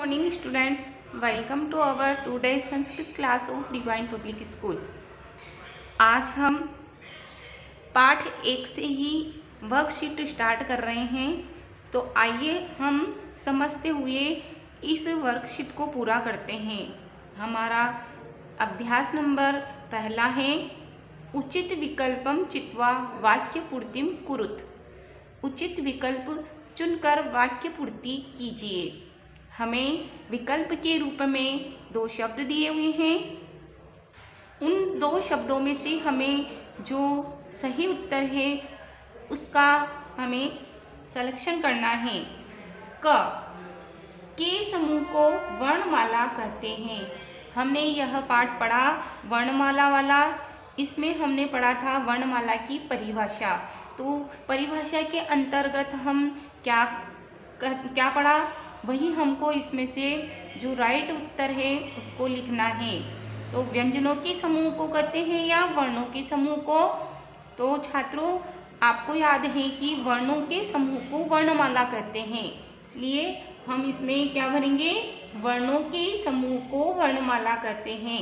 morning students, welcome to our today's Sanskrit class of Divine Public School। आज हम पाठ 1 से ही वर्कशीट स्टार्ट कर रहे हैं, तो आइए हम समझते हुए इस वर्कशीट को पूरा करते हैं। हमारा अभ्यास नंबर पहला है उचित विकल्पम चित्वा वाक्य पूर्तिम कुरुत। उचित विकल्प चुनकर वाक्य पूर्ति कीजिए। हमें विकल्प के रूप में 2 शब्द दिए हुए हैं। उन 2 शब्दों में से हमें जो सही उत्तर है उसका हमें सिलेक्शन करना है। क के समूह को वर्णमाला कहते हैं। हमने यह पाठ पढ़ा वर्णमाला वाला। इसमें हमने पढ़ा था वर्णमाला की परिभाषा। तो परिभाषा के अंतर्गत हम क्या पढ़ा, वही हमको इसमें से जो राइट उत्तर है उसको लिखना है। तो व्यंजनों के समूह को कहते हैं या वर्णों के समूह को। तो छात्रों, आपको याद है कि वर्णों के समूह को वर्णमाला कहते हैं, इसलिए हम इसमें क्या भरेंगे, वर्णों के समूह को वर्णमाला कहते हैं।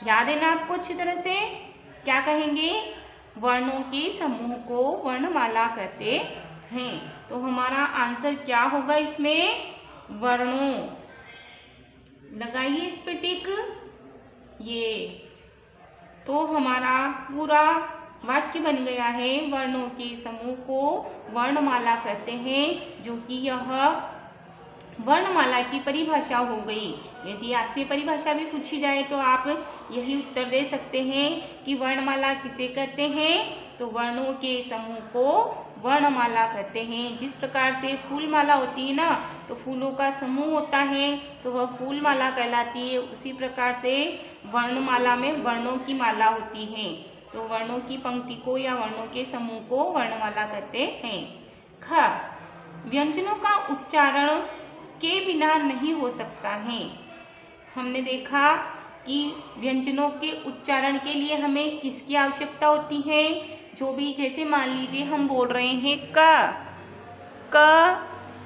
याद है ना आपको अच्छी तरह से? क्या कहेंगे? वर्णों के समूह को वर्णमाला कहते हैं। तो हमारा आंसर क्या होगा इसमें? वर्णों। लगाइए इस पे टिक। ये तो हमारा पूरा वाक्य बन गया है। वर्णों के समूह को वर्णमाला कहते हैं, जो कि यह वर्णमाला की परिभाषा हो गई। यदि आपसे परिभाषा भी पूछी जाए तो आप यही उत्तर दे सकते हैं कि वर्णमाला किसे कहते हैं। तो वर्णों के समूह को वर्णमाला कहते हैं। जिस प्रकार से फूलमाला होती है ना, तो फूलों का समूह होता है तो वह फूलमाला कहलाती है। उसी प्रकार से वर्णमाला में वर्णों की माला होती है। तो वर्णों की पंक्ति को या वर्णों के समूह को वर्णमाला कहते हैं। ख व्यंजनों का उच्चारण के बिना नहीं हो सकता है। हमने देखा कि व्यंजनों के उच्चारण के लिए हमें किसकी आवश्यकता होती है। जो भी, जैसे मान लीजिए हम बोल रहे हैं क,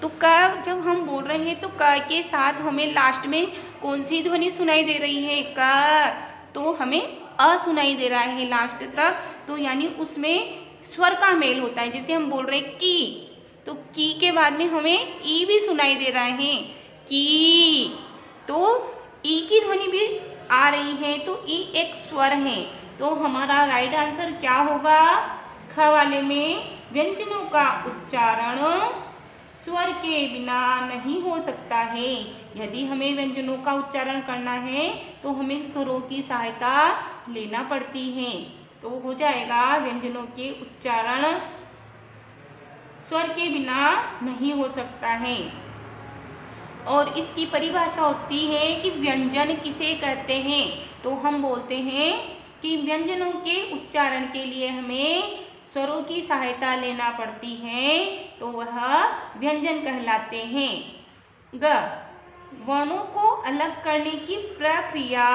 तो क जब हम बोल रहे हैं तो क के साथ हमें लास्ट में कौन सी ध्वनि सुनाई दे रही है? क। तो हमें अ सुनाई दे रहा है लास्ट तक, तो यानी उसमें स्वर का मेल होता है। जैसे हम बोल रहे हैं की, तो की के बाद में हमें ई भी सुनाई दे रहा है की, तो ई की ध्वनि भी आ रही है, तो ई एक स्वर है। तो हमारा राइट आंसर क्या होगा? ख वाले में व्यंजनों का उच्चारण स्वर के बिना नहीं हो सकता है। यदि हमें व्यंजनों का उच्चारण करना है तो हमें स्वरों की सहायता लेना पड़ती है। तो हो जाएगा व्यंजनों के उच्चारण स्वर के बिना नहीं हो सकता है। और इसकी परिभाषा होती है कि व्यंजन किसे कहते हैं। तो हम बोलते हैं कि व्यंजनों के उच्चारण के लिए हमें स्वरों की सहायता लेना पड़ती है, तो वह व्यंजन कहलाते हैं। ग वर्णों को अलग करने की प्रक्रिया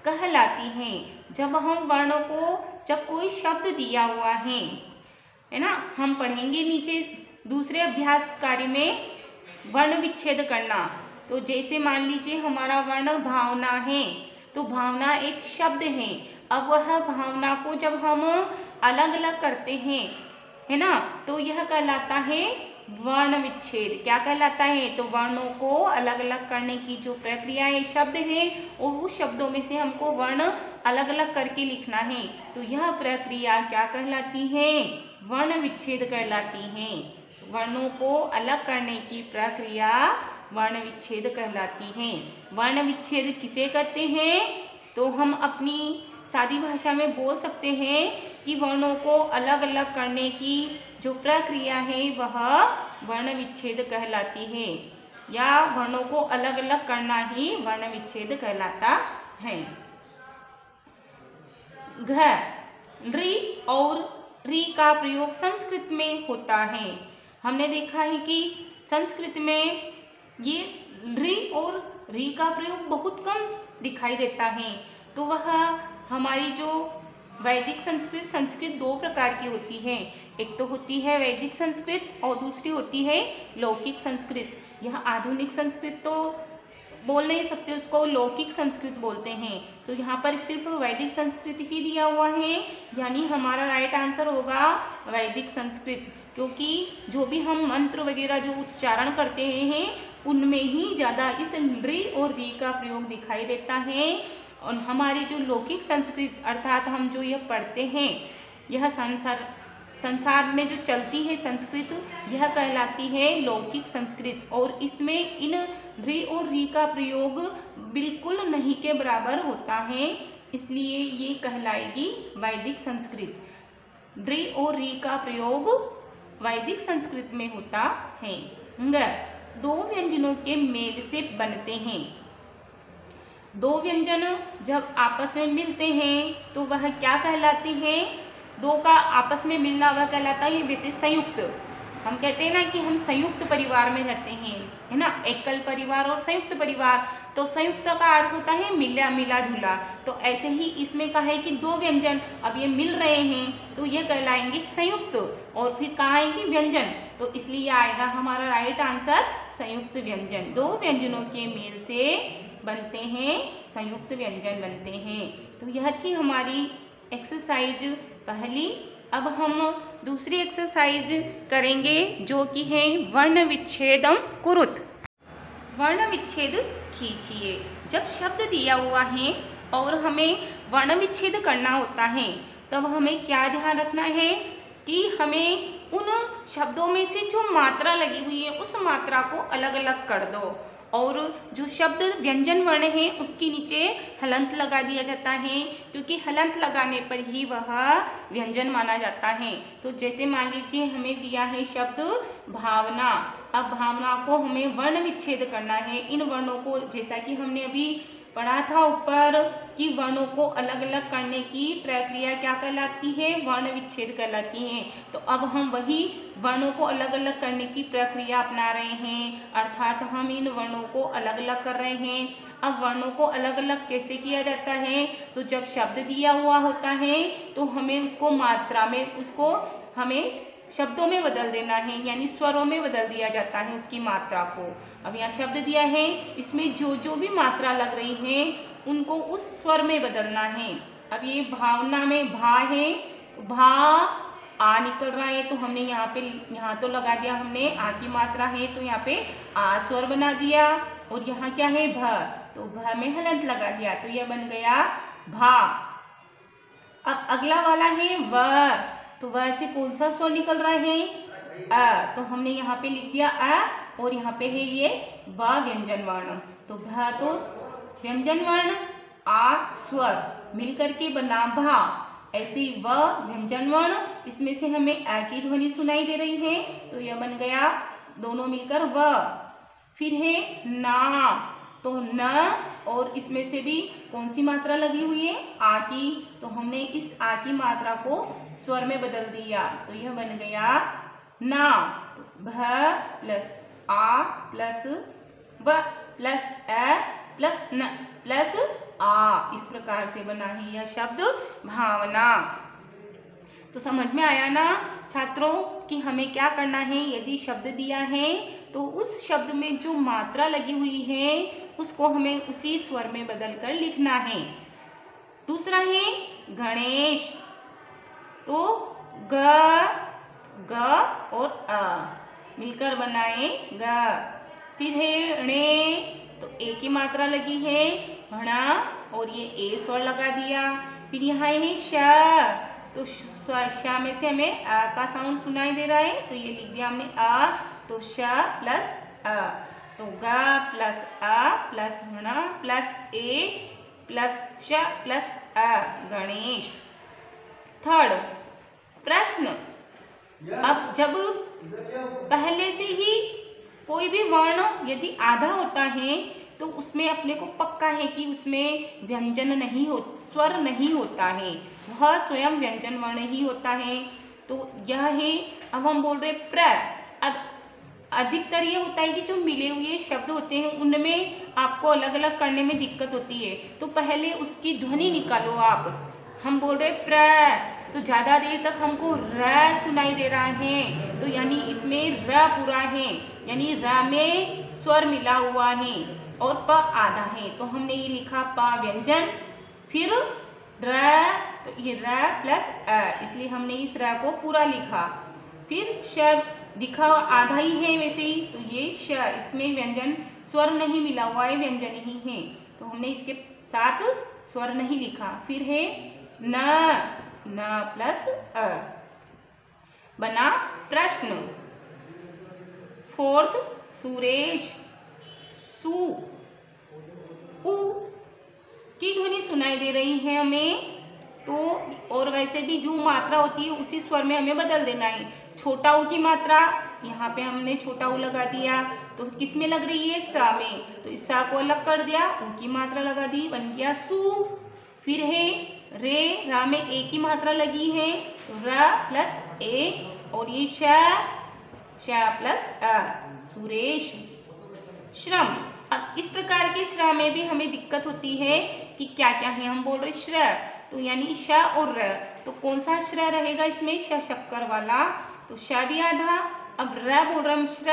कहलाती है। जब हम वर्णों को, जब कोई शब्द दिया हुआ है ना, हम पढ़ेंगे नीचे दूसरे अभ्यास कार्य में वर्ण विच्छेद करना। तो जैसे मान लीजिए हमारा वर्ण भावना है, तो भावना एक शब्द है। अब वह भावना को जब हम अलग अलग करते हैं, है ना, तो यह कहलाता है वर्ण विच्छेद। क्या कहलाता है? तो वर्णों को अलग अलग करने की जो प्रक्रिया है, शब्द है, और उस शब्दों में से हमको वर्ण अलग अलग करके लिखना है, तो यह प्रक्रिया क्या कहलाती है? वर्ण विच्छेद कहलाती है। वर्णों को अलग करने की प्रक्रिया वर्ण विच्छेद कहलाती है। वर्ण विच्छेद किसे कहते हैं? तो हम अपनी सादी भाषा में बोल सकते हैं कि वर्णों को अलग अलग करने की जो प्रक्रिया है वह वर्ण विच्छेद कहलाती है, या वर्णों को अलग अलग करना ही वर्ण विच्छेद कहलाता है। घ री और री का प्रयोग संस्कृत में होता है। हमने देखा है कि संस्कृत में ये री और री का प्रयोग बहुत कम दिखाई देता है। तो वह हमारी जो वैदिक संस्कृत, संस्कृत 2 प्रकार की होती है। एक तो होती है वैदिक संस्कृत और दूसरी होती है लौकिक संस्कृत। यह आधुनिक संस्कृत तो बोल नहीं सकते, उसको लौकिक संस्कृत बोलते हैं। तो यहाँ पर सिर्फ वैदिक संस्कृत ही दिया हुआ है, यानी हमारा राइट आंसर होगा वैदिक संस्कृत, क्योंकि जो भी हम मंत्र वगैरह जो उच्चारण करते हैं उनमें ही ज़्यादा इस नृ और री का प्रयोग दिखाई देता है। और हमारी जो लौकिक संस्कृत अर्थात हम जो यह पढ़ते हैं, यह संसार में जो चलती है संस्कृत, यह कहलाती है लौकिक संस्कृत, और इसमें इन री और री का प्रयोग बिल्कुल नहीं के बराबर होता है, इसलिए ये कहलाएगी वैदिक संस्कृत। री और री का प्रयोग वैदिक संस्कृत में होता है। दो व्यंजनों के मेल से बनते हैं। दो व्यंजन जब आपस में मिलते हैं तो वह क्या कहलाते हैं? दो का आपस में मिलना वह कहलाता है वैसे संयुक्त। हम कहते हैं ना कि हम संयुक्त परिवार में रहते हैं, है ना, एकल परिवार और संयुक्त परिवार। तो संयुक्त का अर्थ होता है मिला मिला जुला। तो ऐसे ही इसमें कहा है कि दो व्यंजन अब ये मिल रहे हैं तो ये कहलाएंगे संयुक्त। और फिर कहा है कि व्यंजन, तो इसलिए आएगा हमारा राइट आंसर संयुक्त व्यंजन। दो व्यंजनों के मेल से बनते हैं संयुक्त व्यंजन बनते हैं। तो यह थी हमारी एक्सरसाइज पहली। अब हम दूसरी एक्सरसाइज करेंगे जो कि है वर्ण विच्छेदम कुरुत। वर्ण विच्छेद खींचिए। जब शब्द दिया हुआ है और हमें वर्ण विच्छेद करना होता है तब हमें क्या ध्यान रखना है कि हमें उन शब्दों में से जो मात्रा लगी हुई है उस मात्रा को अलग अलग कर दो, और जो शब्द व्यंजन वर्ण है उसके नीचे हलंत लगा दिया जाता है, क्योंकि हलंत लगाने पर ही वह व्यंजन माना जाता है। तो जैसे मान लीजिए हमें दिया है शब्द भावना। अब भावना को हमें वर्ण विच्छेद करना है। इन वर्णों को, जैसा कि हमने अभी पढ़ा था ऊपर कि वर्णों को अलग अलग करने की प्रक्रिया क्या कहलाती है? वर्ण विच्छेद कहलाती है। तो अब हम वही वर्णों को अलग अलग करने की प्रक्रिया अपना रहे हैं, अर्थात हम इन वर्णों को अलग अलग कर रहे हैं। अब वर्णों को अलग अलग कैसे किया जाता है? तो जब शब्द दिया हुआ होता है तो हमें उसको मात्रा में, उसको हमें शब्दों में बदल देना है, यानी स्वरों में बदल दिया जाता है उसकी मात्रा को। अब यहाँ शब्द दिया है, इसमें जो जो भी मात्रा लग रही है उनको उस स्वर में बदलना है। अब ये भावना में भा है, भा आ निकल रहा है, तो हमने यहाँ तो लगा दिया हमने आ की मात्रा है तो यहाँ पे आ स्वर बना दिया। और यहाँ क्या है? भ, तो भ में हलंत लगा दिया तो यह बन गया भा। अब अगला वाला है व, तो वह से कौन सा स्वर निकल रहा है? अ, तो हमने यहाँ पे लिख दिया अ, और यहाँ पे है ये व व्यंजन वर्ण। तो भ तो व्यंजन वर्ण, आ स्वर मिलकर के बना भा। ऐसे व व्यंजन वर्ण, इसमें से हमें अ की ध्वनि सुनाई दे रही है तो यह बन गया दोनों मिलकर व। फिर है ना, तो न, और इसमें से भी कौन सी मात्रा लगी हुई है? आ की, तो हमने इस आ की मात्रा को स्वर में बदल दिया तो यह बन गया ना। भ प्लस आ प्लस व प्लस अ प्लस न प्लस आ, इस प्रकार से बना है यह शब्द भावना। तो समझ में आया ना छात्रों कि हमें क्या करना है? यदि शब्द दिया है तो उस शब्द में जो मात्रा लगी हुई है उसको हमें उसी स्वर में बदलकर लिखना है। दूसरा है गणेश, तो ग, ग और अ मिलकर बनाए ग। फिर है णे, तो ए की मात्रा लगी है हणा और ये ए स्वर लगा दिया। फिर यहाँ है श, तो श में से हमें अ का साउंड सुनाई दे रहा है तो ये लिख दिया हमने अ, तो श प्लस अ, तो ग प्लस अ प्लस हणा प्लस ए प्लस श प्लस अ, गणेश। थर्ड प्रश्न, अब जब पहले से ही कोई भी वर्ण यदि आधा होता है तो उसमें अपने को पक्का है कि उसमें व्यंजन नहीं हो, स्वर नहीं होता है, वह स्वयं व्यंजन वर्ण ही होता है। तो यह है, अब हम बोल रहे प्र। अब अधिकतर ये होता है कि जो मिले हुए शब्द होते हैं उनमें आपको अलग अलग करने में दिक्कत होती है, तो पहले उसकी ध्वनि निकालो आप। हम बोल रहे प्र, तो ज़्यादा देर तक हमको र सुनाई दे रहा है, तो यानी इसमें र पूरा है, यानी र में स्वर मिला हुआ है। और प आधा है, तो हमने ये लिखा प व्यंजन, फिर र, तो ये र प्लस अ, इसलिए हमने इस र को पूरा लिखा। फिर श दिखा आधा ही है वैसे ही, तो ये श, इसमें व्यंजन स्वर नहीं मिला हुआ है, व्यंजन ही है, तो हमने इसके साथ स्वर नहीं लिखा। फिर है न प्लस अ, बना प्रश्न। फोर्थ सुरेश, सु, उ की ध्वनि सुनाई दे रही है हमें, तो और वैसे भी जो मात्रा होती है उसी स्वर में हमें बदल देना है। छोटा ऊ की मात्रा यहाँ पे हमने छोटा ऊ लगा दिया, तो किस में लग रही है, सा में, तो इस सा को अलग कर दिया, ऊ की मात्रा लगा दी, बन गया सु। फिर है रे, रा में ए की मात्रा लगी है, तो र प्लस ए, और ये श प्लस अ, सुरेश। श्रम, अब इस प्रकार के श्र में भी हमें दिक्कत होती है कि क्या क्या है, हम बोल रहे श्र, तो यानी श और र, तो कौन सा श्र रहेगा इसमें, श शक्कर वाला, तो श भी आधा। अब र बोल रहे हम श्र,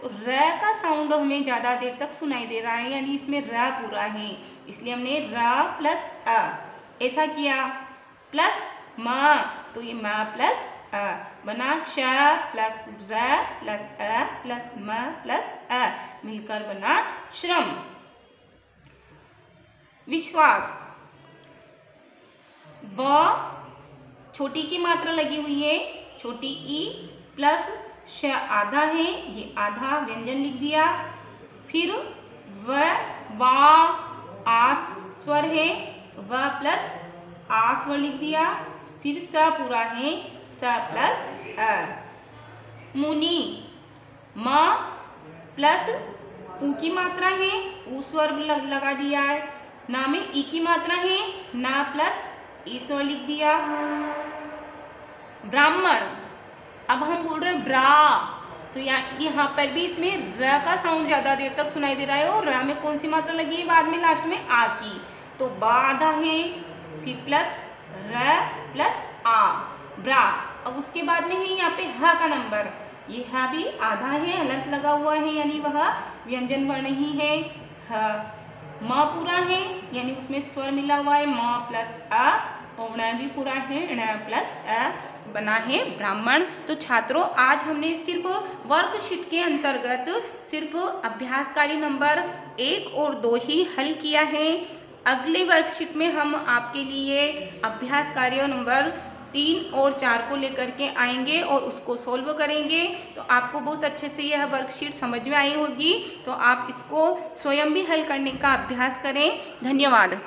तो र का साउंड हमें ज्यादा देर तक सुनाई दे रहा है, यानी इसमें र पूरा है, इसलिए हमने र प्लस अ ऐसा किया। प्लस म, तो ये म प्लस अ बना श प्लस र प्लस अ प्लस म प्लस अ, मिलकर बना श्रम। विश्वास, व छोटी की मात्रा लगी हुई है, छोटी ई प्लस श आधा है, ये आधा व्यंजन लिख दिया। फिर व, वा आ स्वर है, व प्लस आ स्वर लिख दिया। फिर स पूरा है, स प्लस अ। मुनि, म प्लस उ की मात्रा है, उ स्वर लगा दिया है। ना में ई की मात्रा है, ना प्लस ई स्वर लिख दिया। ब्राह्मण, अब हम बोल रहे हैं ब्रा, तो यहाँ पर भी इसमें र का साउंड ज्यादा देर तक सुनाई दे रहा है, और र में कौन सी मात्रा लगी है बाद में लास्ट में, आ की, तो बा आधा है, फिर प्लस र प्लस आ, ब्रा। अब उसके बाद में है यहाँ पे ह का नंबर, ये ह भी आधा है, हलंत लगा हुआ है, यानी वह व्यंजन वर्ण ही है। ह, म पूरा है, यानी उसमें स्वर मिला हुआ है, म प्लस अ, और ण भी पूरा है, ण प्लस अ, बना है ब्राह्मण। तो छात्रों, आज हमने सिर्फ वर्कशीट के अंतर्गत सिर्फ अभ्यासकारी नंबर 1 और 2 ही हल किया है। अगले वर्कशीट में हम आपके लिए अभ्यास कार्य नंबर 3 और 4 को लेकर के आएंगे और उसको सोल्व करेंगे। तो आपको बहुत अच्छे से यह वर्कशीट समझ में आई होगी, तो आप इसको स्वयं भी हल करने का अभ्यास करें। धन्यवाद।